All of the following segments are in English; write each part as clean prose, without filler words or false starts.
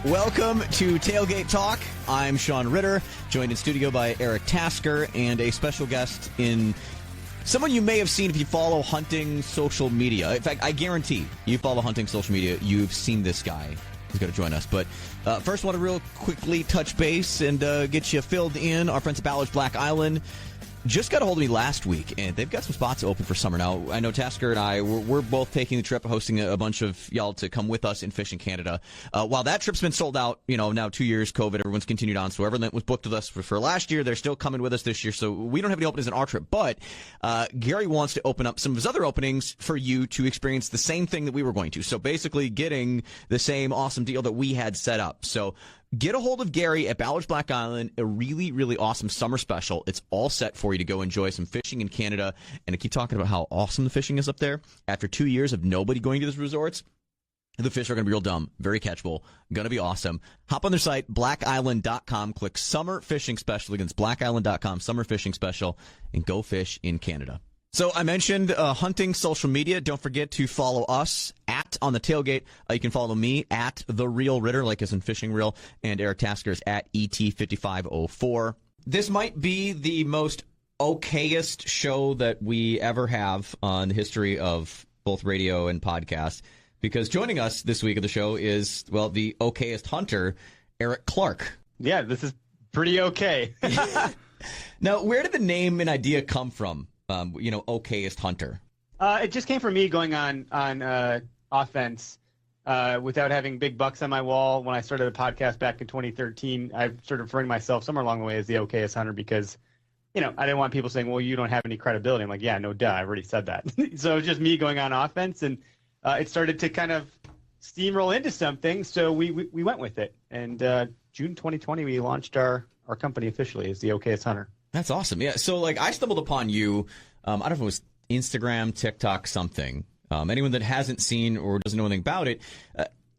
Welcome to Tailgate Talk. I'm Sean Ritter, joined in studio by Eric Tasker and a special guest in someone you may have seen if you follow hunting social media. In fact, I guarantee you follow hunting social media, you've seen this guy who's going to join us. But first, I want to real quickly touch base and get you filled in. Our friends at Ballard's Black Island just got a hold of me last week, and they've got some spots open for summer. Now, I know Tasker and I, we're both taking the trip, hosting a bunch of y'all to come with us and fish in Canada. While that trip's been sold out, now 2 years, COVID, everyone's continued on. So everyone that was booked with us for last year, they're still coming with us this year. So we don't have any openings in our trip. But Gary wants to open up some of his other openings for you to experience the same thing that we were going to. So basically getting the same awesome deal that we had set up. So get a hold of Gary at Ballard's Black Island, a really, really awesome summer special. It's all set for you to go enjoy some fishing in Canada. And I keep talking about how awesome the fishing is up there. After 2 years of nobody going to these resorts, the fish are going to be real dumb, very catchable, going to be awesome. Hop on their site, blackisland.com, click Summer Fishing Special against blackisland.com, Summer Fishing Special, and go fish in Canada. So I mentioned hunting social media. Don't forget to follow us at On the Tailgate. You can follow me at The Real Ritter, like as in Fishing Reel, and Eric Tasker is at ET5504. This might be the most okayest show that we ever have on the history of both radio and podcast, because joining us this week of the show is, well, the okayest hunter, Eric Clark. Yeah, this is pretty okay. Now, where did the name and idea come from? Okayest hunter. It just came from me going on offense without having big bucks on my wall. When I started a podcast back in 2013, I started referring to myself somewhere along the way as the okayest hunter because, I didn't want people saying, well, you don't have any credibility. I'm like, yeah, no, duh, I've already said that. So it was just me going on offense, and it started to kind of steamroll into something. So we went with it. And June 2020, we launched our company officially as the okayest hunter. That's awesome. Yeah. So, I stumbled upon you. I don't know if it was Instagram, TikTok, something. Anyone that hasn't seen or doesn't know anything about it,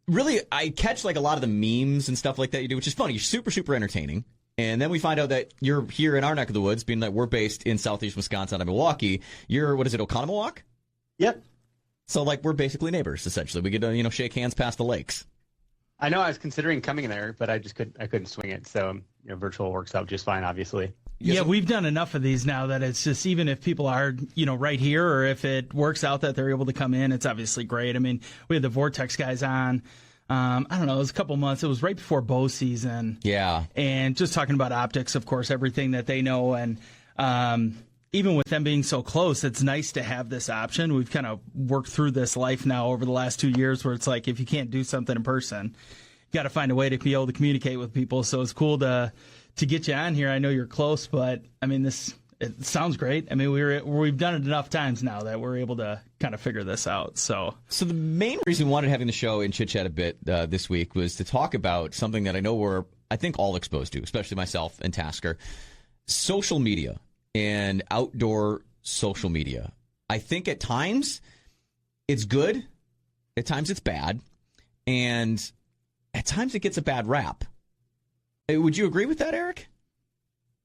really, I catch a lot of the memes and stuff like that you do, which is funny. You're super, super entertaining. And then we find out that you're here in our neck of the woods, being that we're based in southeast Wisconsin out of Milwaukee. You're, what is it, Oconomowoc? Yep. So, we're basically neighbors, essentially. We get to, shake hands past the lakes. I know I was considering coming there, but I couldn't swing it. So, virtual works out just fine, obviously. Yeah, we've done enough of these now that it's just, even if people are, right here, or if it works out that they're able to come in, it's obviously great. I mean, we had the Vortex guys on, I don't know, it was a couple months. It was right before bow season. Yeah. And just talking about optics, of course, everything that they know. And even with them being so close, it's nice to have this option. We've kind of worked through this life now over the last 2 years where it's like, if you can't do something in person, you got to find a way to be able to communicate with people. So it's cool to get you on here. I know you're close, but I mean, it sounds great. I mean, we've done it enough times now that we're able to kind of figure this out. So the main reason we wanted having the show and chit chat a bit this week was to talk about something that I know we're, I think, all exposed to, especially myself and Tasker: social media and outdoor social media. I think at times it's good, at times it's bad, and at times it gets a bad rap. Would you agree with that, Eric?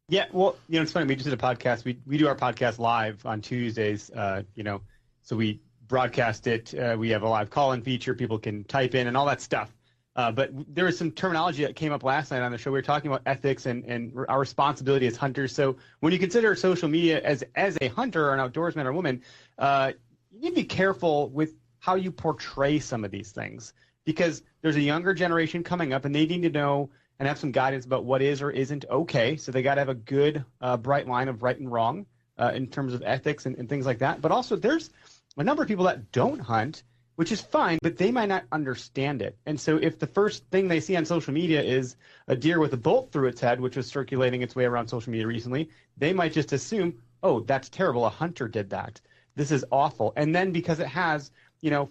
Yeah, well, it's funny. We just did a podcast. We do our podcast live on Tuesdays, so we broadcast it. We have a live call-in feature. People can type in and all that stuff. But there was some terminology that came up last night on the show. We were talking about ethics and our responsibility as hunters. So when you consider social media as a hunter or an outdoorsman or woman, you need to be careful with how you portray some of these things, because there's a younger generation coming up and they need to know and have some guidance about what is or isn't okay. So they got to have a good, bright line of right and wrong in terms of ethics and things like that. But also there's a number of people that don't hunt, which is fine, but they might not understand it. And so if the first thing they see on social media is a deer with a bolt through its head, which was circulating its way around social media recently, they might just assume, oh, that's terrible. A hunter did that. This is awful. And then because it has,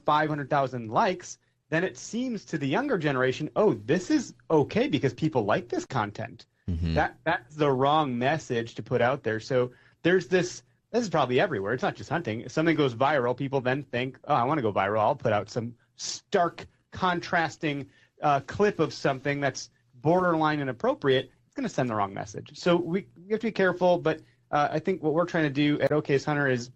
500,000 likes, then it seems to the younger generation, oh, this is okay because people like this content. Mm-hmm. That's the wrong message to put out there. So there's this is probably everywhere. It's not just hunting. If something goes viral, people then think, oh, I want to go viral. I'll put out some stark, contrasting clip of something that's borderline inappropriate. It's going to send the wrong message. So we have to be careful. But I think what we're trying to do at Okayest Hunter is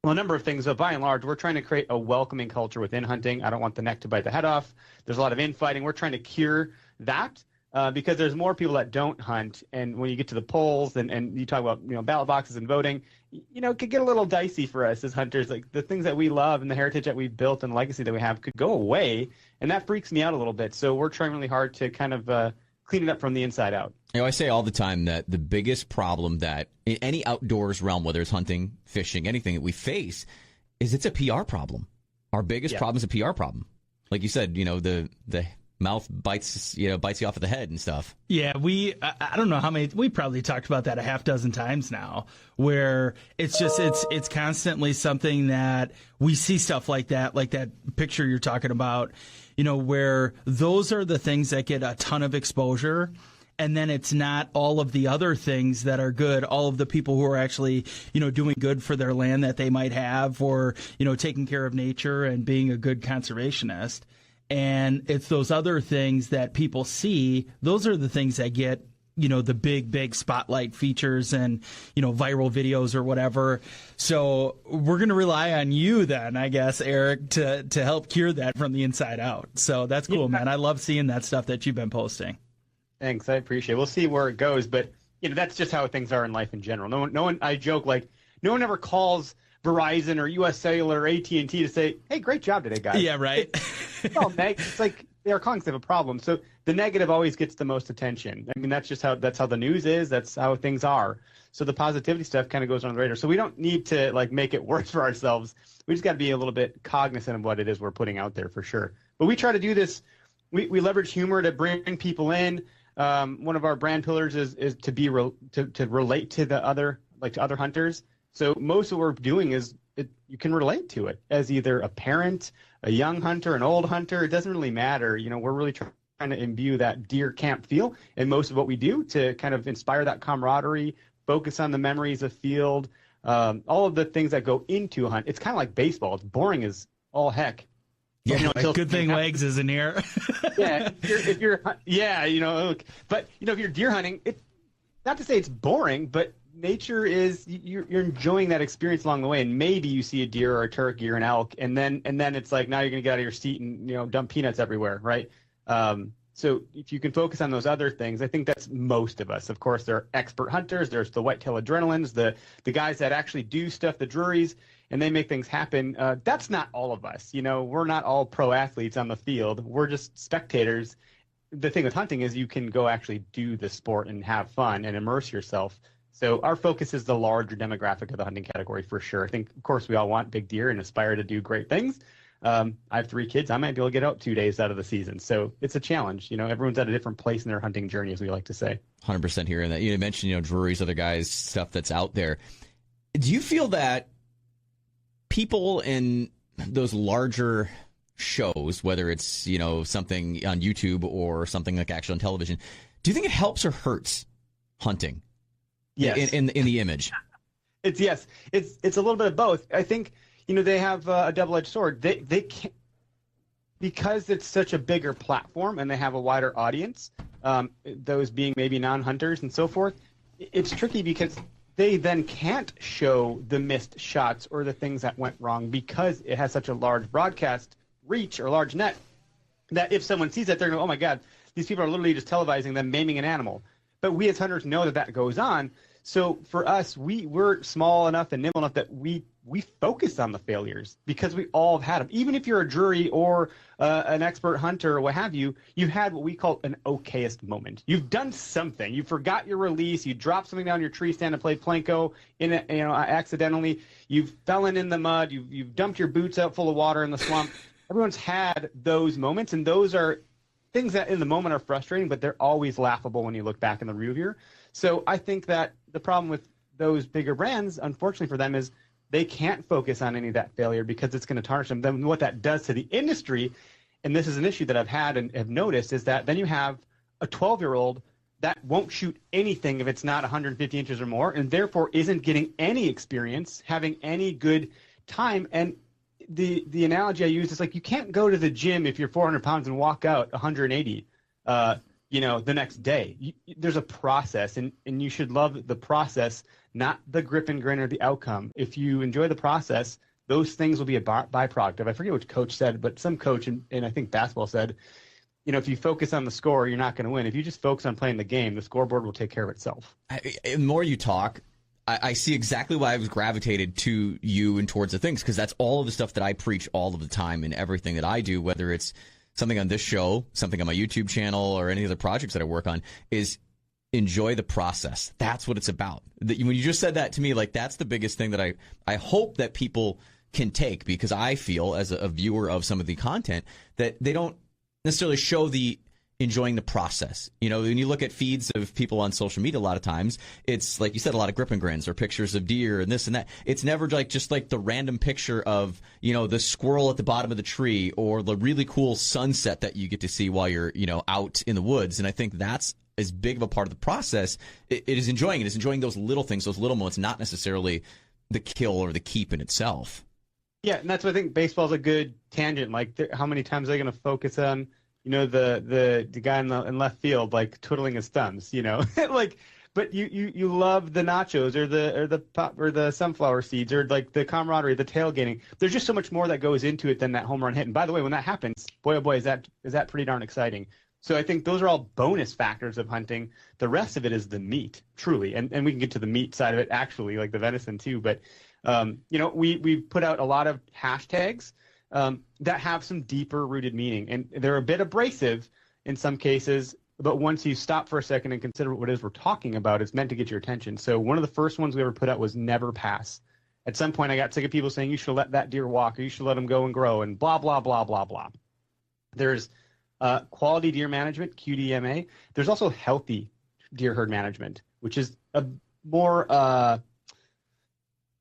Well, a number of things, but by and large, we're trying to create a welcoming culture within hunting. I don't want the neck to bite the head off. There's a lot of infighting. We're trying to cure that because there's more people that don't hunt. And when you get to the polls and you talk about ballot boxes and voting, it could get a little dicey for us as hunters. Like the things that we love and the heritage that we've built and the legacy that we have could go away, and that freaks me out a little bit. So we're trying really hard to kind of clean it up from the inside out. I say all the time that the biggest problem that in any outdoors realm, whether it's hunting, fishing, anything that we face, is it's a PR problem. Our biggest problem is a PR problem. Like you said, the mouth bites you off of the head and stuff. Yeah, I don't know how many, we probably talked about that a half dozen times now, where it's just, it's constantly something that we see stuff like that picture you're talking about, where those are the things that get a ton of exposure. And then it's not all of the other things that are good, all of the people who are actually, doing good for their land that they might have, or, taking care of nature and being a good conservationist. And it's those other things that people see. Those are the things that get, the big spotlight features and, viral videos or whatever. So we're going to rely on you then, I guess, Eric, to help cure that from the inside out. So that's cool, man. I love seeing that stuff that you've been posting. Thanks, I appreciate it. We'll see where it goes, but that's just how things are in life in general. No one. I joke no one ever calls Verizon or U.S. Cellular or AT&T to say, "Hey, great job today, guys." Yeah, right. It's like they're calling because they have a problem. So the negative always gets the most attention. I mean, that's how the news is. That's how things are. So the positivity stuff kind of goes on the radar. So we don't need to make it worse for ourselves. We just got to be a little bit cognizant of what it is we're putting out there for sure. But we try to do this. We leverage humor to bring people in. One of our brand pillars is to relate to the other to other hunters. So most of what we're doing is you can relate to it as either a parent, a young hunter, an old hunter. It doesn't really matter. We're really trying to imbue that deer camp feel in most of what we do to kind of inspire that camaraderie, focus on the memories of field, all of the things that go into a hunt. It's kind of like baseball. It's boring as all heck. Yeah, good thing Wags isn't here. But if you're deer hunting, not to say it's boring, but nature is you're enjoying that experience along the way, and maybe you see a deer or a turkey or an elk, and then it's like now you're gonna get out of your seat and dump peanuts everywhere, right? So if you can focus on those other things, I think that's most of us. Of course, there are expert hunters. There's the whitetail adrenalines, the guys that actually do stuff, the Drurys, and they make things happen. That's not all of us. We're not all pro athletes on the field. We're just spectators. The thing with hunting is you can go actually do the sport and have fun and immerse yourself. So our focus is the larger demographic of the hunting category for sure. I think, of course, we all want big deer and aspire to do great things. I have 3 kids. I might be able to get out 2 days out of the season. So it's a challenge. Everyone's at a different place in their hunting journey, as we like to say. 100% hearing that. You mentioned, Drury's, other guys, stuff that's out there. Do you feel that people in those larger shows, whether it's, something on YouTube or something like actually on television, do you think it helps or hurts hunting? Yes. In the image? It's yes. It's a little bit of both. I think, they have a double-edged sword. They can't, because it's such a bigger platform and they have a wider audience, those being maybe non-hunters and so forth, it's tricky because they then can't show the missed shots or the things that went wrong because it has such a large broadcast reach or large net that if someone sees that, they're going to go, oh my God, these people are literally just televising them maiming an animal. But we as hunters know that goes on. So for us, we're small enough and nimble enough that we focus on the failures because we all have had them. Even if you're a Drury or an expert hunter or what have you, you've had what we call an Okayest moment. You've done something. You forgot your release. You dropped something down your tree stand and played Plinko accidentally. You've fallen in the mud. You've dumped your boots out full of water in the swamp. Everyone's had those moments, and those are things that in the moment are frustrating, but they're always laughable when you look back in the rear view. So I think that the problem with those bigger brands, unfortunately for them, is they can't focus on any of that failure because it's going to tarnish them. Then what that does to the industry, and this is an issue that I've had and have noticed, is that then you have a 12-year-old that won't shoot anything if it's not 150 inches or more, and therefore isn't getting any experience, having any good time. And the analogy I use is like you can't go to the gym if you're 400 pounds and walk out 180 the next day. There's a process, and you should love the process, not the grip and grin or the outcome. If you enjoy the process, those things will be a byproduct of. I forget which coach said, but some coach, and I think basketball said, if you focus on the score, you're not going to win. If you just focus on playing the game, the scoreboard will take care of itself. The more you talk, I see exactly why I was gravitated to you and towards the things, because that's all of the stuff that I preach all of the time in everything that I do, whether it's something on this show, something on my YouTube channel, or any other projects that I work on, is enjoy the process. That's what it's about. When you just said that to me, like, that's the biggest thing that I hope that people can take, because I feel as a viewer of some of the content that they don't necessarily show the enjoying the process. When you look at feeds of people on social media, a lot of times it's, like you said, a lot of grip and grins or pictures of deer and this and that. It's never just like the random picture of, the squirrel at the bottom of the tree or the really cool sunset that you get to see while you're, out in the woods. And I think that's as big of a part of the process. It is enjoying it. It's enjoying those little things, those little moments, not necessarily the kill or the keep in itself. Yeah, and that's why I think baseball's a good tangent. Like, how many times are they going to focus on, the guy in left field, like, twiddling his thumbs, like, but you love the nachos or the sunflower seeds or like the camaraderie, the tailgating. There's just so much more that goes into it than that home run hit. And by the way, when that happens, boy oh boy, is that pretty darn exciting. So I think those are all bonus factors of hunting. The rest of it is the meat, truly, and we can get to the meat side of it actually, like the venison too. But we put out a lot of hashtags that have some deeper rooted meaning, and they're a bit abrasive in some cases, but once you stop for a second and consider what it is we're talking about, it's meant to get your attention. So one of the first ones we ever put out was never pass. At some point I got sick of people saying you should let that deer walk or you should let him go and grow and blah, blah, blah, blah, blah. There's quality deer management, QDMA. There's also healthy deer herd management, which is a more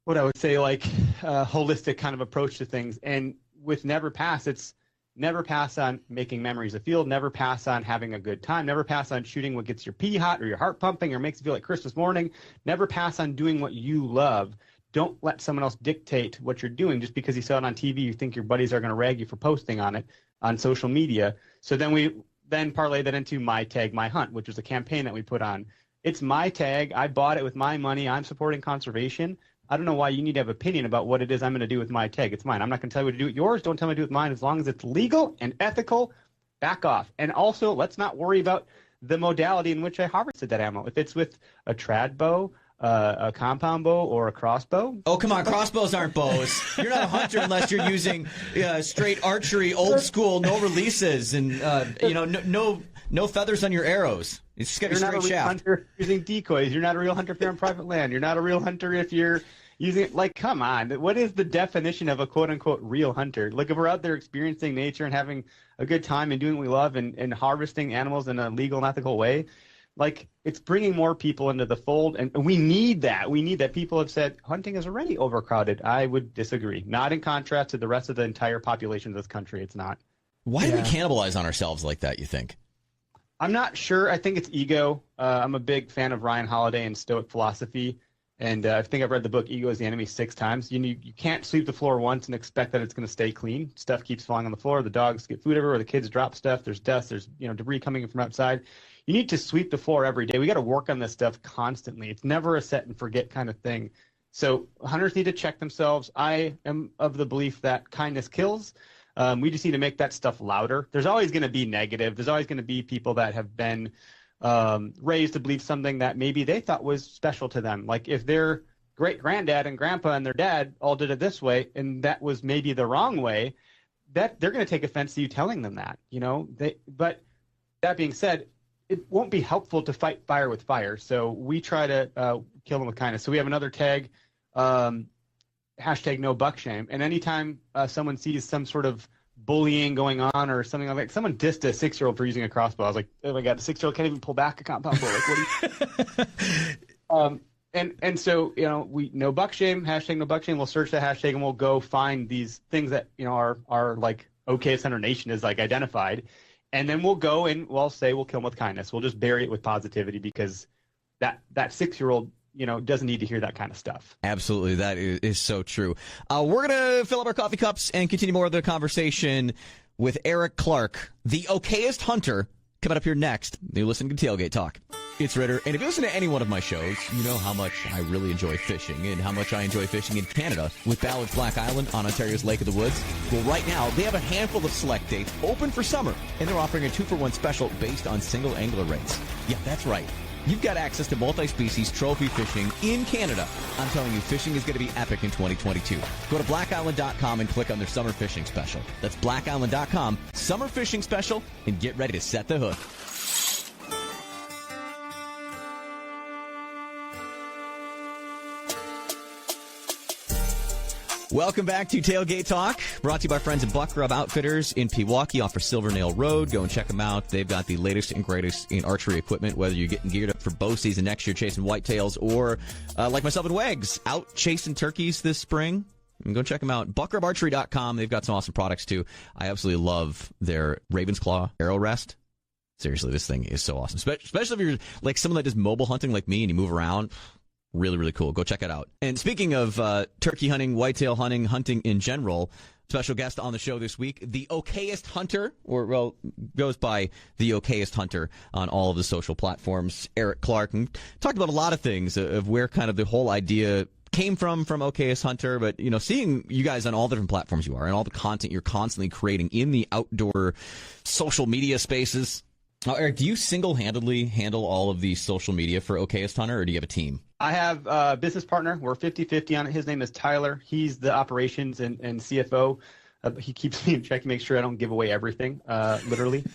what I would say, like holistic kind of approach to things. And with never pass, it's never pass on making memories of field, never pass on having a good time, never pass on shooting what gets your pee hot or your heart pumping or makes you feel like Christmas morning, never pass on doing what you love. Don't let someone else dictate what you're doing just because you saw it on TV. You think your buddies are going to rag you for posting on it on social media. So then we parlay that into My Tag, My Hunt, which is a campaign that we put on. It's my tag. I bought it with my money. I'm supporting conservation. I don't know why you need to have opinion about what it is I'm going to do with my tag. It's mine. I'm not going to tell you what to do with yours. Don't tell me to do with mine. As long as it's legal and ethical, back off. And also, let's not worry about the modality in which I harvested that ammo. If it's with a trad bow, a compound bow, or a crossbow. Oh, come on. Crossbows aren't bows. You're not a hunter unless you're using straight archery, old school, no releases, and no feathers on your arrows. It's just got a straight shaft. You're not a real hunter using decoys. You're not a real hunter if you're on private land. You're not a real hunter if you're using it. Like, come on. What is the definition of a quote-unquote real hunter? Like, if we're out there experiencing nature and having a good time and doing what we love and harvesting animals in a legal and ethical way, like, it's bringing more people into the fold, and we need that. We need that. People have said hunting is already overcrowded. I would disagree. Not in contrast to the rest of the entire population of this country. It's not. Why do we cannibalize on ourselves like that, you think? I'm not sure. I think it's ego. I'm a big fan of Ryan Holiday and Stoic philosophy, and I think I've read the book Ego is the Enemy 6 times. You can't sweep the floor once and expect that it's going to stay clean. Stuff keeps falling on the floor. The dogs get food everywhere. The kids drop stuff. There's dust. There's debris coming in from outside. You need to sweep the floor every day. We got to work on this stuff constantly. It's never a set and forget kind of thing. So hunters need to check themselves. I am of the belief that kindness kills. We just need to make that stuff louder. There's always going to be negative. There's always going to be people that have been raised to believe something that maybe they thought was special to them. Like if their great-granddad and grandpa and their dad all did it this way, and that was maybe the wrong way, that they're going to take offense to you telling them that. But that being said, it won't be helpful to fight fire with fire. So we try to kill them with kindness. So we have another tag, hashtag no buck shame. And anytime someone sees some sort of bullying going on or something like that, someone dissed a 6-year-old for using a crossbow. I was like, oh my God, the 6-year-old can't even pull back a compound bow. Like, what do you... And so, we no buck shame, hashtag no buck shame. We'll search that hashtag and we'll go find these things that, are like Okayest Hunter Nation is like identified. And then we'll go and we'll say we'll kill them with kindness. We'll just bury it with positivity because that 6-year-old, doesn't need to hear that kind of stuff. Absolutely. That is so true. We're going to fill up our coffee cups and continue more of the conversation with Eric Clark, the Okayest Hunter, coming up here next. You're listening to Tailgate Talk. It's Ritter, and if you listen to any one of my shows, you know how much I really enjoy fishing and how much I enjoy fishing in Canada with Ballard's Black Island on Ontario's Lake of the Woods. Well, right now, they have a handful of select dates open for summer, and they're offering a 2-for-1 special based on single angler rates. Yeah, that's right. You've got access to multi-species trophy fishing in Canada. I'm telling you, fishing is going to be epic in 2022. Go to blackisland.com and click on their summer fishing special. That's blackisland.com, summer fishing special, and get ready to set the hook. Welcome back to Tailgate Talk, brought to you by friends at Buck Rub Outfitters in Pewaukee off of Silver Nail Road. Go and check them out. They've got the latest and greatest in archery equipment, whether you're getting geared up for bow season next year chasing whitetails or, like myself and Wags, out chasing turkeys this spring. Go check them out. BuckRubArchery.com. They've got some awesome products, too. I absolutely love their Raven's Claw arrow rest. Seriously, this thing is so awesome. Especially if you're like someone that does mobile hunting like me and you move around. Really, really cool. Go check it out. And speaking of turkey hunting, whitetail hunting, hunting in general, special guest on the show this week, the Okayest Hunter, or, well, goes by the Okayest Hunter on all of the social platforms, Eric Clark. And talked about a lot of things of where kind of the whole idea came from Okayest Hunter, but, you know, seeing you guys on all the different platforms you are and all the content you're constantly creating in the outdoor social media spaces. Now, Eric, do you single-handedly handle all of the social media for Okayest Hunter, or do you have a team? I have a business partner. We're 50-50 on it. His name is Tyler. He's the operations and CFO. He keeps me in check to make sure I don't give away everything, literally.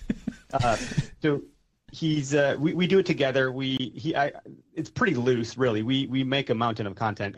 So he's we do it together. It's pretty loose, really. We make a mountain of content.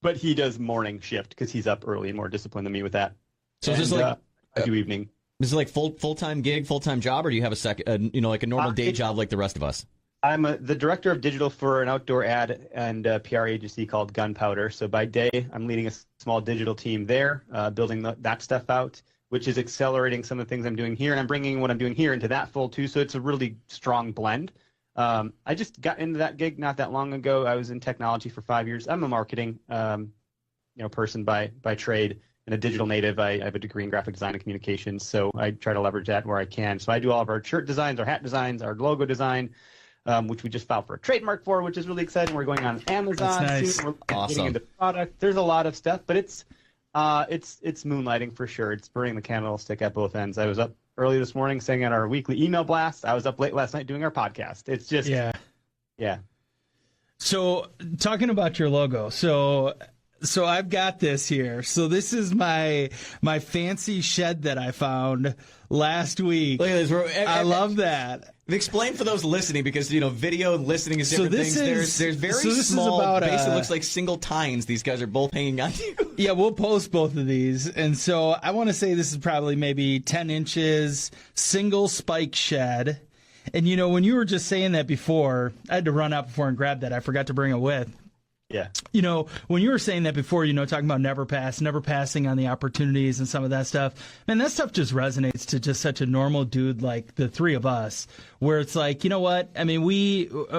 But he does morning shift because he's up early and more disciplined than me with that. So is this like I do evening. Is it like full-time gig, full-time job, or do you have like a normal day job like the rest of us? I'm the director of digital for an outdoor ad and PR agency called Gunpowder. So by day, I'm leading a small digital team there, building that stuff out, which is accelerating some of the things I'm doing here. And I'm bringing what I'm doing here into that fold too. So it's a really strong blend. I just got into that gig not that long ago. I was in technology for 5 years. I'm a marketing person by trade. And a digital native. I have a degree in graphic design and communications, so I try to leverage that where I can. So I do all of our shirt designs, our hat designs, our logo design, which we just filed for a trademark for, which is really exciting. We're going on Amazon soon. We're awesome. Getting into product. There's a lot of stuff, but it's moonlighting for sure. It's burning the candlestick at both ends. I was up early this morning sending out our weekly email blast. I was up late last night doing our podcast. It's just yeah. So talking about your logo, So I've got this here. So this is my fancy shed that I found last week. Look at this. I love that. Explain for those listening, because video and listening is different things. There's very small, basically looks like single tines. These guys are both hanging on you. Yeah, we'll post both of these. And so I want to say this is probably maybe 10 inches, single spike shed. And, when you were just saying that before, I had to run out before and grab that. I forgot to bring it with. Yeah. When you were saying that before, talking about never passing on the opportunities and some of that stuff, man, that stuff just resonates to just such a normal dude like the three of us, where it's like, you know what? I mean,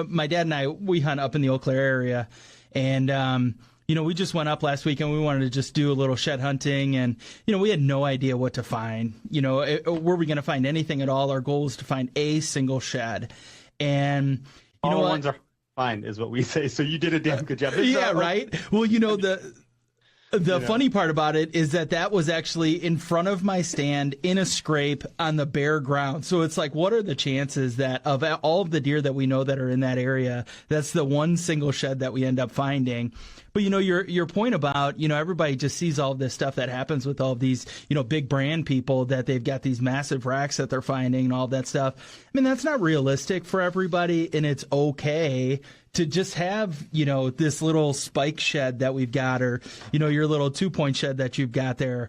my dad and I, we hunt up in the Eau Claire area, and, we just went up last week and we wanted to just do a little shed hunting, and, we had no idea what to find. Were we going to find anything at all? Our goal was to find a single shed. And, you know what? Ones are fine is what we say. So you did a damn good job. Yeah, right. Well, the funny part about it is that was actually in front of my stand in a scrape on the bare ground. So it's like, what are the chances that of all of the deer that we know that are in that area, that's the one single shed that we end up finding? But your point about, everybody just sees all of this stuff that happens with all of these, big brand people, that they've got these massive racks that they're finding and all that stuff. I mean, that's not realistic for everybody, and it's okay to just have, this little spike shed that we've got, or, your little 2-point shed that you've got there.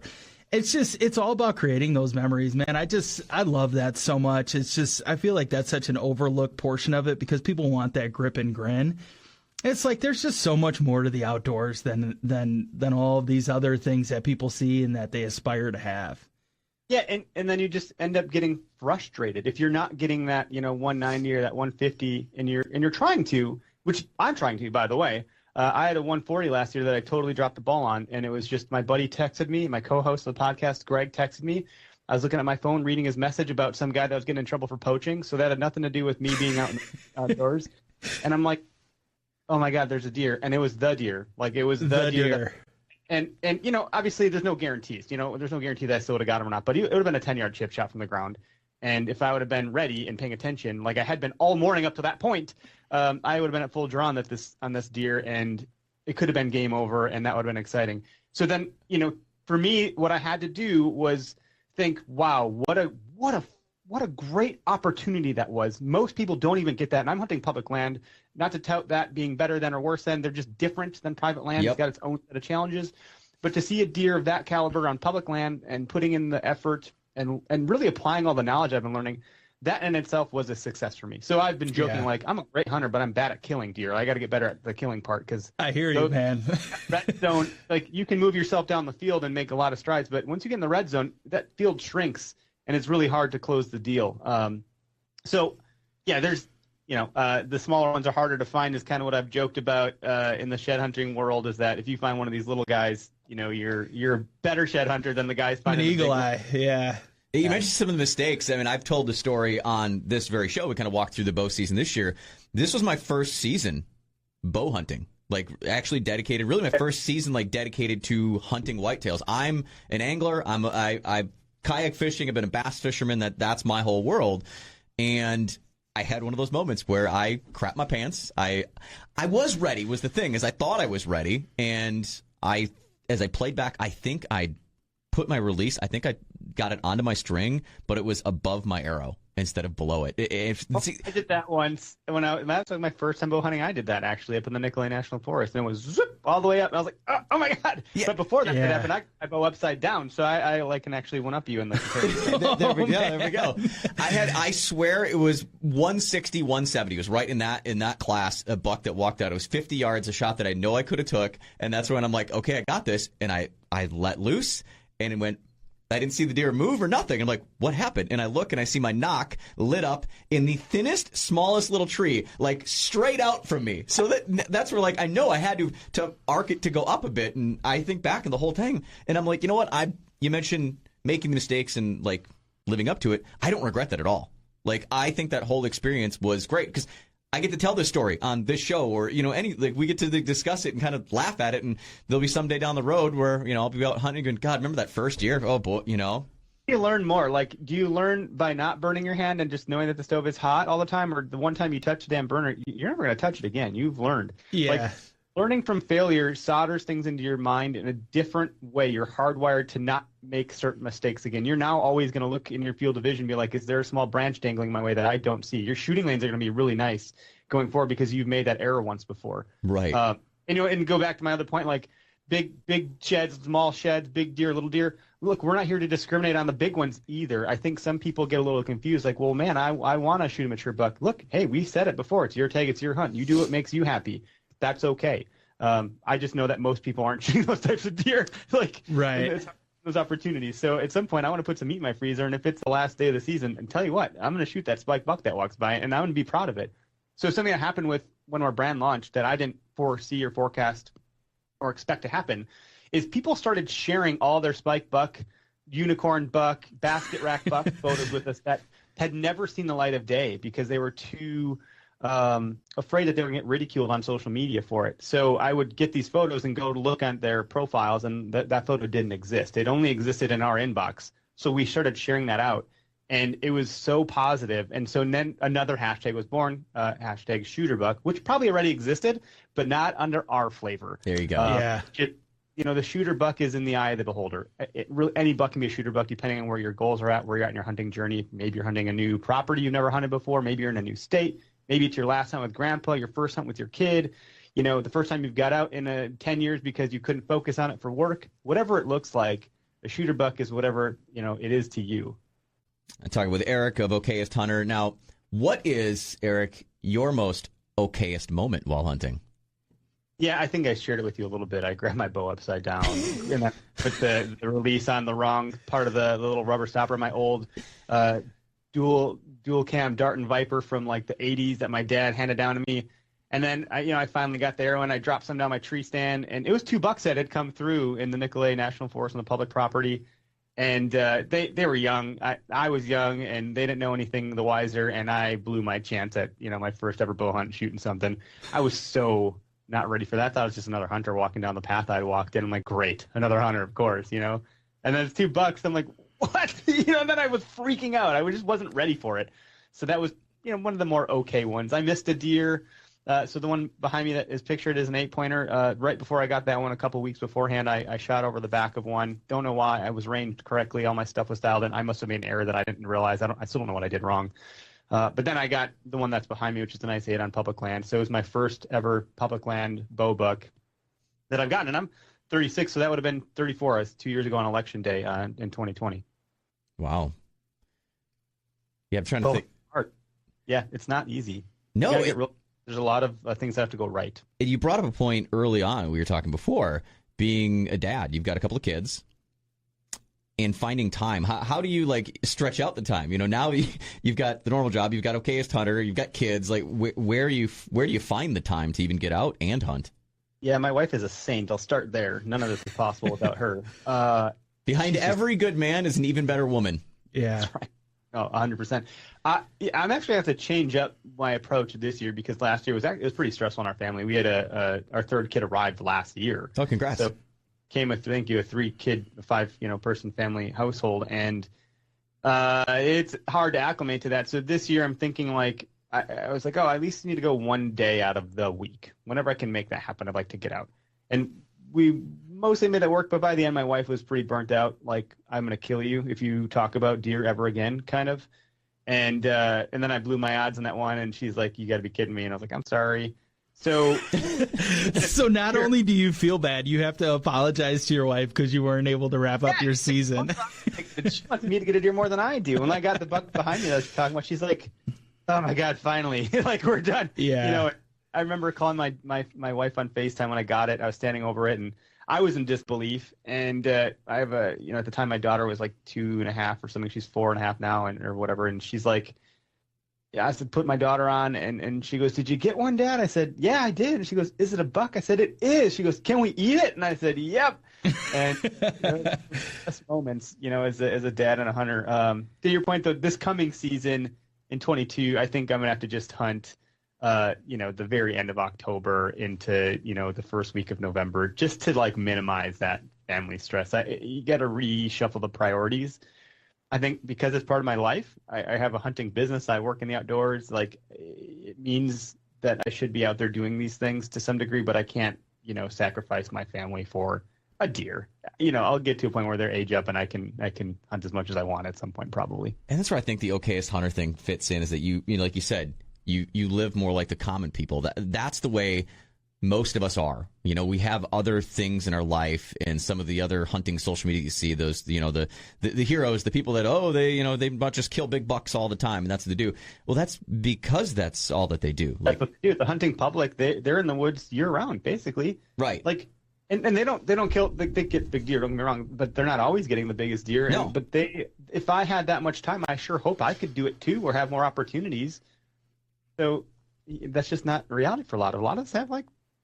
It's all about creating those memories, man. I love that so much. I feel like that's such an overlooked portion of it, because people want that grip and grin. It's like there's just so much more to the outdoors than all of these other things that people see and that they aspire to have. Yeah, and then you just end up getting frustrated if you're not getting that 190 or that 150, and you're trying to, which I'm trying to, by the way. I had a 140 last year that I totally dropped the ball on, and it was just my buddy texted me, my co-host of the podcast, Greg, texted me. I was looking at my phone, reading his message about some guy that was getting in trouble for poaching. So that had nothing to do with me being outdoors. And I'm like, oh my God, there's a deer. And it was the deer. Like it was the deer. And obviously there's no guarantees. There's no guarantee that I still would have got him or not. But it would have been a 10-yard chip shot from the ground. And if I would have been ready and paying attention, like I had been all morning up to that point, I would have been at full draw on this deer, and it could have been game over, and that would have been exciting. So then, for me, what I had to do was think, wow, what a great opportunity that was. Most people don't even get that. And I'm hunting public land, not to tout that being better than or worse than. They're just different than private land. Yep. It's got its own set of challenges. But to see a deer of that caliber on public land and putting in the effort and really applying all the knowledge I've been learning, that in itself was a success for me. So I've been joking like, I'm a great hunter, but I'm bad at killing deer. I got to get better at the killing part, because I hear you, man. red zone, like you can move yourself down the field and make a lot of strides, but once you get in the red zone, that field shrinks and it's really hard to close the deal. So yeah, there's the smaller ones are harder to find, is kind of what I've joked about in the shed hunting world, is that if you find one of these little guys, you're a better shed hunter than the guys finding an eagle eye. Yeah. You mentioned some of the mistakes. I mean, I've told the story on this very show. We kind of walked through the bow season this year. This was my first season bow hunting, like actually dedicated, really my first season, like dedicated to hunting whitetails. I'm an angler. I kayak fishing. I've been a bass fisherman. That's my whole world. And I had one of those moments where I crapped my pants. I was ready, was the thing, is I thought I was ready. And as I played back, I think I put my release, I think I got it onto my string, but it was above my arrow instead of below it. I did that once when that was like my first time bow hunting. I did that actually up in the Nicolay National Forest, and it was zip all the way up. And I was like, oh my God. Yeah. But before that happened, I bow upside down. So I can actually one up you in the comparison. There we go. I swear it was 160, 170. It was right in that class, a buck that walked out. It was 50 yards, a shot that I know I could have took. And that's when I'm like, okay, I got this. And I let loose, and it went, I didn't see the deer move or nothing. I'm like, what happened? And I look and I see my knock lit up in the thinnest, smallest little tree, like straight out from me. So that's where, like, I know I had to arc it to go up a bit. And I think back in the whole thing, and I'm like, you know what? You mentioned making the mistakes and like living up to it. I don't regret that at all. Like, I think that whole experience was great because I get to tell this story on this show, or we get to discuss it and kind of laugh at it, and there'll be some day down the road where I'll be out hunting and God, remember that first year? Oh boy, You learn more. Like, do you learn by not burning your hand and just knowing that the stove is hot all the time, or the one time you touch the damn burner, you're never going to touch it again? You've learned. Yeah. Like, learning from failure solders things into your mind in a different way. You're hardwired to not make certain mistakes again. You're now always going to look in your field of vision and be like, is there a small branch dangling my way that I don't see? Your shooting lanes are going to be really nice going forward because you've made that error once before. Right. And go back to my other point, like big sheds, small sheds, big deer, little deer. Look, we're not here to discriminate on the big ones either. I think some people get a little confused, like, well, man, I want to shoot a mature buck. Look, hey, we said it before. It's your tag. It's your hunt. You do what makes you happy. That's okay. I just know that most people aren't shooting those types of deer, like right. Those opportunities. So at some point, I want to put some meat in my freezer, and if it's the last day of the season, and tell you what, I'm going to shoot that spike buck that walks by, and I'm going to be proud of it. So something that happened with when our brand launched that I didn't foresee or forecast or expect to happen is people started sharing all their spike buck, unicorn buck, basket rack buck photos with us that had never seen the light of day because they were too afraid that they were going to get ridiculed on social media for it. So I would get these photos and go to look at their profiles, and that photo didn't exist. It only existed in our inbox. So we started sharing that out, and it was so positive. And so then another hashtag was born, hashtag shooterbuck, which probably already existed, but not under our flavor. There you go. Yeah. The shooter buck is in the eye of the beholder. Any buck can be a shooter buck depending on where your goals are at, where you're at in your hunting journey. Maybe you're hunting a new property you've never hunted before. Maybe you're in a new state. Maybe it's your last hunt with grandpa, your first hunt with your kid, the first time you've got out in 10 years because you couldn't focus on it for work. Whatever it looks like, a shooter buck is whatever, it is to you. I'm talking with Eric of Okayest Hunter. Now, what is, Eric, your most okayest moment while hunting? Yeah, I think I shared it with you a little bit. I grabbed my bow upside down and I put the release on the wrong part of the little rubber stopper. My old dual cam Dart and Viper from like the 80s that my dad handed down to me. And then I finally got the arrow and I dropped some down my tree stand, and it was 2 bucks that had come through in the Nicolay National Forest on the public property. And they were young. I was young, and they didn't know anything the wiser. And I blew my chance at my first ever bow hunt, shooting something. I was so not ready for that. I thought it was just another hunter walking down the path I walked in. I'm like, great, another hunter, of course, And then it's $2. I'm like, what? And then I was freaking out. I just wasn't ready for it. So that was one of the more okay ones. I missed a deer. So the one behind me that is pictured is an 8-pointer. Right before I got that one, a couple weeks beforehand, I shot over the back of one. Don't know why. I was ranged correctly. All my stuff was dialed in. I must have made an error that I didn't realize. I still don't know what I did wrong. But then I got the one that's behind me, which is a nice 8 on public land. So it was my first ever public land bow buck that I've gotten. And I'm 36, so that would have been 34. It was 2 years ago on election day in 2020. Wow. Yeah, I'm trying to think. Hard. Yeah, it's not easy. No, there's a lot of things that have to go right. You brought up a point early on. We were talking before, being a dad. You've got a couple of kids and finding time. How do you stretch out the time? Now you've got the normal job. You've got Okayest Hunter. You've got kids. Where do you find the time to even get out and hunt? Yeah, my wife is a saint. I'll start there. None of this is possible without her. Behind every good man is an even better woman. Yeah. That's right. Oh, 100%. I'm actually have to change up my approach this year because last year it was pretty stressful in our family. We had our third kid arrived last year. Oh, congrats! So came with a 3-kid, 5-person family household, and it's hard to acclimate to that. So this year I'm thinking I was like, oh, I at least need to go one day out of the week. Whenever I can make that happen, I'd like to get out. And we mostly made that work, but by the end, my wife was pretty burnt out. Like, I'm going to kill you if you talk about deer ever again, kind of. And then I blew my odds on that one, and she's like, you got to be kidding me. And I was like, I'm sorry. So, so not only do you feel bad, you have to apologize to your wife because you weren't able to wrap up your season. She wants me to get a deer more than I do. When I got the buck behind me that I was talking about, she's like, oh my God, finally, we're done. Yeah. I remember calling my wife on FaceTime when I got it. I was standing over it, and I was in disbelief. And I have at the time my daughter was like 2.5 or something. She's 4.5 now, or whatever. And she's like, yeah, I said, put my daughter on, and she goes, did you get one, Dad? I said, yeah, I did. And she goes, is it a buck? I said, it is. She goes, can we eat it? And I said, yep. And best moments, as a dad and a hunter. To your point, though, this coming season in 22, I think I'm gonna have to just hunt, the very end of October into the first week of November, just to minimize that family stress. You got to reshuffle the priorities. I think because it's part of my life, I have a hunting business. I work in the outdoors. It means that I should be out there doing these things to some degree, but I can't, sacrifice my family for a deer. I'll get to a point where they're age up and I can hunt as much as I want at some point, probably. And that's where I think the Okayest Hunter thing fits in, is that you like you said, you live more like the common people. That's the way most of us are. We have other things in our life, and some of the other hunting social media you see, those, the heroes, the people that, they might just kill big bucks all the time, and that's what they do. Well, that's because that's all that they do. That's what they do. The hunting public, they're in the woods year round, basically. Right. And they don't kill, they get big deer, don't get me wrong, but they're not always getting the biggest deer. No. But if I had that much time, I sure hope I could do it too, or have more opportunities. So that's just not reality for a lot of us have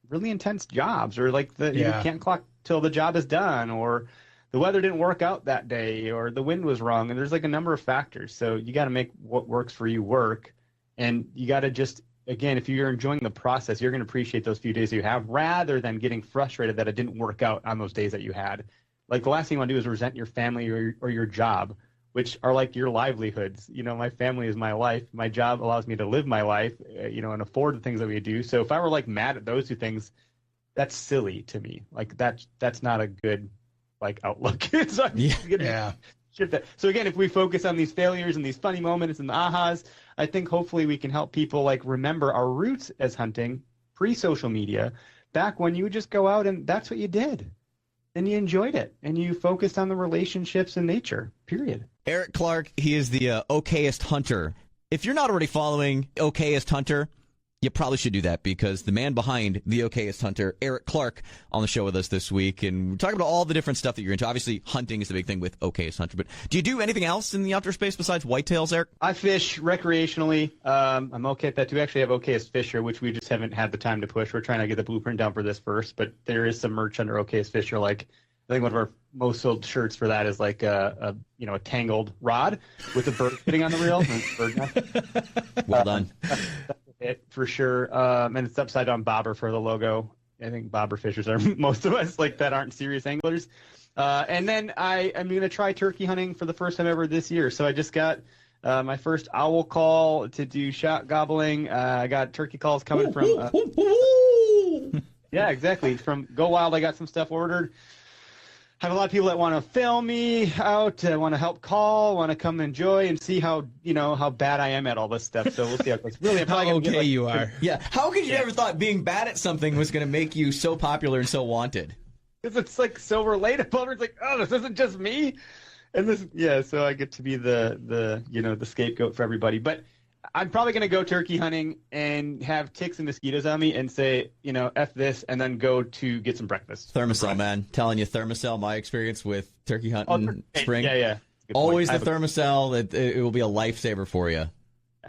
really intense jobs, or you can't clock till the job is done, or the weather didn't work out that day, or the wind was wrong, and there's a number of factors. So you got to make what works for you work, and you got to just, again, if you're enjoying the process, you're going to appreciate those few days you have, rather than getting frustrated that it didn't work out on those days that you had. The last thing you want to do is resent your family or your job, which are your livelihoods. My family is my life. My job allows me to live my life, and afford the things that we do. So if I were mad at those two things, that's silly to me. That's not a good outlook. So yeah. Shift that. So again, if we focus on these failures and these funny moments and the ahas, I think hopefully we can help people remember our roots as hunting, pre-social media, back when you would just go out and that's what you did. And you enjoyed it, and you focused on the relationships and nature, period. Eric Clark, he is the Okayest Hunter. If you're not already following Okayest Hunter, you probably should do that, because the man behind the Okayest Hunter, Eric Clark, on the show with us this week, and we're talking about all the different stuff that you're into. Obviously, hunting is the big thing with Okayest Hunter, but do you do anything else in the outdoor space besides whitetails, Eric? I fish recreationally. I'm okay at that too. We actually have Okayest Fisher, which we just haven't had the time to push. We're trying to get the blueprint down for this first, but there is some merch under Okayest Fisher, I think one of our most sold shirts for that is like a tangled rod with a bird sitting on the reel. Bird nest. Well done. That's it for sure. And it's upside down bobber for the logo. I think bobber fishers are most of us like that aren't serious anglers. And then I'm going to try turkey hunting for the first time ever this year. So I just got my first owl call to do shot gobbling. I got turkey calls coming from. Yeah, exactly. From Go Wild, I got some stuff ordered. Have a lot of people that want to film me out, want to help call, want to come enjoy and see how bad I am at all this stuff. So we'll see how it goes. Really, I'm How probably okay you are. Yeah. How could you ever thought being bad at something was going to make you so popular and so wanted? Because it's like so relatable. It's like, oh, this isn't just me. And this, yeah, so I get to be the scapegoat for everybody. But I'm probably going to go turkey hunting and have ticks and mosquitoes on me and say, F this, and then go to get some breakfast. Thermacell, man. Telling you, Thermacell, my experience with turkey hunting spring. Yeah. Always the Thermacell. It will be a lifesaver for you.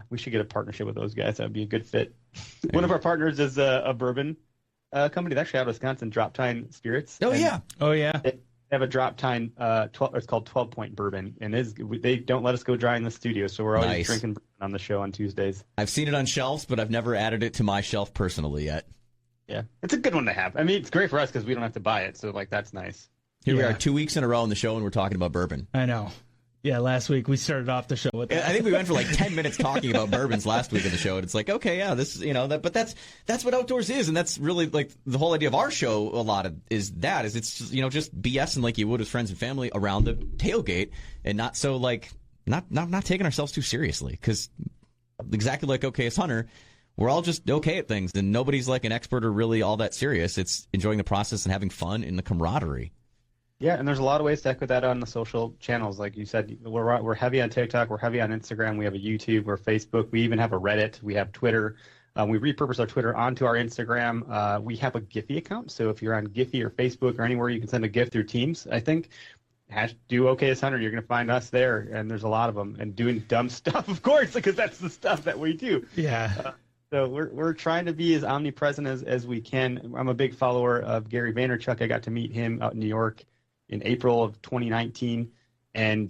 We should get a partnership with those guys. That would be a good fit. One of our partners is a bourbon company. They're actually out of Wisconsin, Drop Tine Spirits. Oh, yeah. They have a Drop Tine, it's called 12 Point Bourbon, and they don't let us go dry in the studio, so we're always drinking bourbon on the show on Tuesdays. I've seen it on shelves, but I've never added it to my shelf personally yet. Yeah, it's a good one to have. I mean, it's great for us because we don't have to buy it, so that's nice. Here we are 2 weeks in a row on the show, and we're talking about bourbon. I know. Yeah, last week we started off the show with that. I think we went for like 10 minutes talking about bourbons last week of the show, and it's like, okay, yeah, this, but that's what outdoors is, and that's really like the whole idea of our show. A lot of is it's just BSing like you would with friends and family around the tailgate, and not so like not taking ourselves too seriously, because exactly like Okayest Hunter, we're all just okay at things, and nobody's like an expert or really all that serious. It's enjoying the process and having fun in the camaraderie. Yeah, and there's a lot of ways to echo that on the social channels. Like you said, we're heavy on TikTok, we're heavy on Instagram, we have a YouTube, we're Facebook, we even have a Reddit, we have Twitter. We repurpose our Twitter onto our Instagram. We have a Giphy account, so if you're on Giphy or Facebook or anywhere, you can send a GIF through Teams, I think. Do Okayest Hunter, you're going to find us there, and there's a lot of them. And doing dumb stuff, of course, because that's the stuff that we do. Yeah. So we're trying to be as omnipresent as we can. I'm a big follower of Gary Vaynerchuk. I got to meet him out in New York in April of 2019, and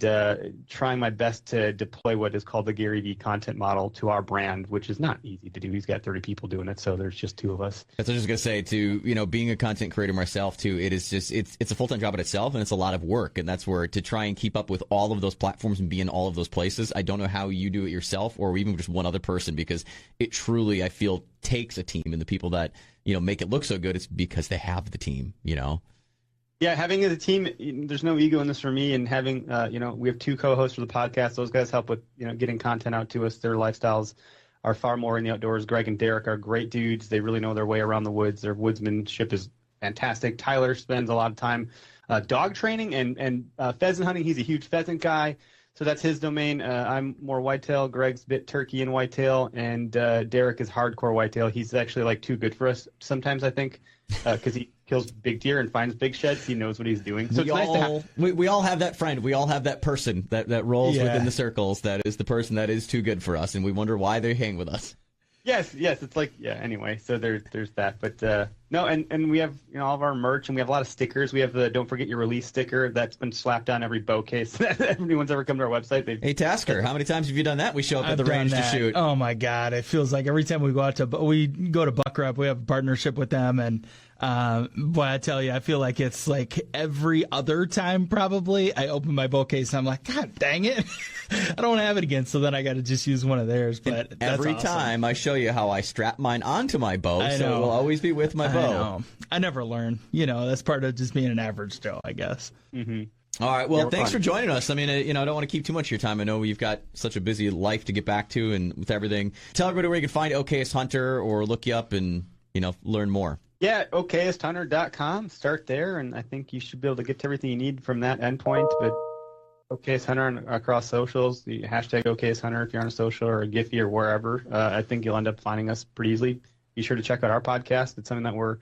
trying my best to deploy what is called the Gary V content model to our brand, which is not easy to do. He's got 30 people doing it, so there's just two of us. That's what I was just going to say, being a content creator myself, too, it is just, it's a full-time job in itself, and it's a lot of work, and that's where to try and keep up with all of those platforms and be in all of those places, I don't know how you do it yourself or even just one other person, because it truly, I feel, takes a team, and the people that, make it look so good, it's because they have the team, Yeah, having a team, there's no ego in this for me, and having, we have two co-hosts for the podcast. Those guys help with, getting content out to us. Their lifestyles are far more in the outdoors. Greg and Derek are great dudes. They really know their way around the woods. Their woodsmanship is fantastic. Tyler spends a lot of time dog training and pheasant hunting. He's a huge pheasant guy, so that's his domain. I'm more whitetail. Greg's bit turkey and whitetail, and Derek is hardcore whitetail. He's actually like too good for us sometimes, I think, because he kills big deer and finds big sheds. He knows what he's doing. So we all have that friend. We all have that person that rolls within the circles that is the person that is too good for us, and we wonder why they hang with us. Yes, it's like, anyway, so there's that. But no, and we have all of our merch, and we have a lot of stickers. We have the Don't Forget Your Release sticker that's been slapped on every bow case that anyone's ever come to our website. Hey, Tasker, how many times have you done that? We show up at the range to shoot. Oh, my God. It feels like every time we go to Buck Rep, we have a partnership with them, and boy, I tell you, I feel like it's like every other time probably I open my bow case and I'm like, God dang it. I don't have it again, so then I got to just use one of theirs. But every time I show you how I strap mine onto my bow, so it will always be with my bow. I never learn. That's part of just being an average Joe, I guess. Mm-hmm. All right. Well, thanks for joining us. I mean, I don't want to keep too much of your time. I know you've got such a busy life to get back to, and with everything. Tell everybody where you can find Okayest Hunter or look you up and learn more. Yeah, okayesthunter.com. Start there, and I think you should be able to get to everything you need from that endpoint. But Okayest Hunter across socials, the hashtag Okayest Hunter if you're on a social or a Giphy or wherever. I think you'll end up finding us pretty easily. Be sure to check out our podcast. It's something that we're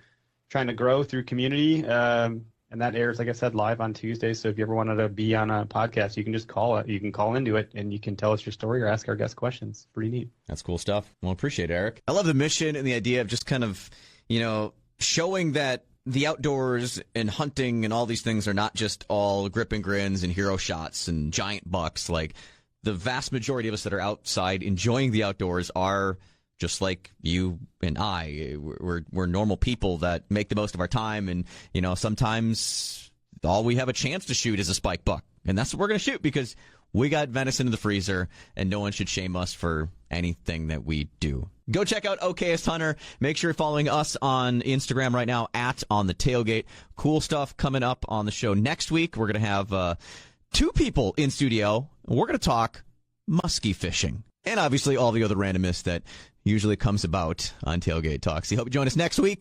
trying to grow through community, and that airs, like I said, live on Tuesdays. So if you ever wanted to be on a podcast, you can just call it. You can call into it, and you can tell us your story or ask our guest questions. Pretty neat. That's cool stuff. Well, appreciate it, Eric. I love the mission and the idea of just kind of, showing that the outdoors and hunting and all these things are not just all grip and grins and hero shots and giant bucks. Like, the vast majority of us that are outside enjoying the outdoors are just like you and I. We're normal people that make the most of our time, and sometimes all we have a chance to shoot is a spike buck, and that's what we're going to shoot because we got venison in the freezer, and no one should shame us for anything that we do. Go check out Okayest Hunter. Make sure you're following us on Instagram right now @OnTheTailgate. Cool stuff coming up on the show next week. We're going to have 2 people in studio. We're going to talk muskie fishing and obviously all the other randomness that usually comes about on Tailgate Talks. So hope you join us next week.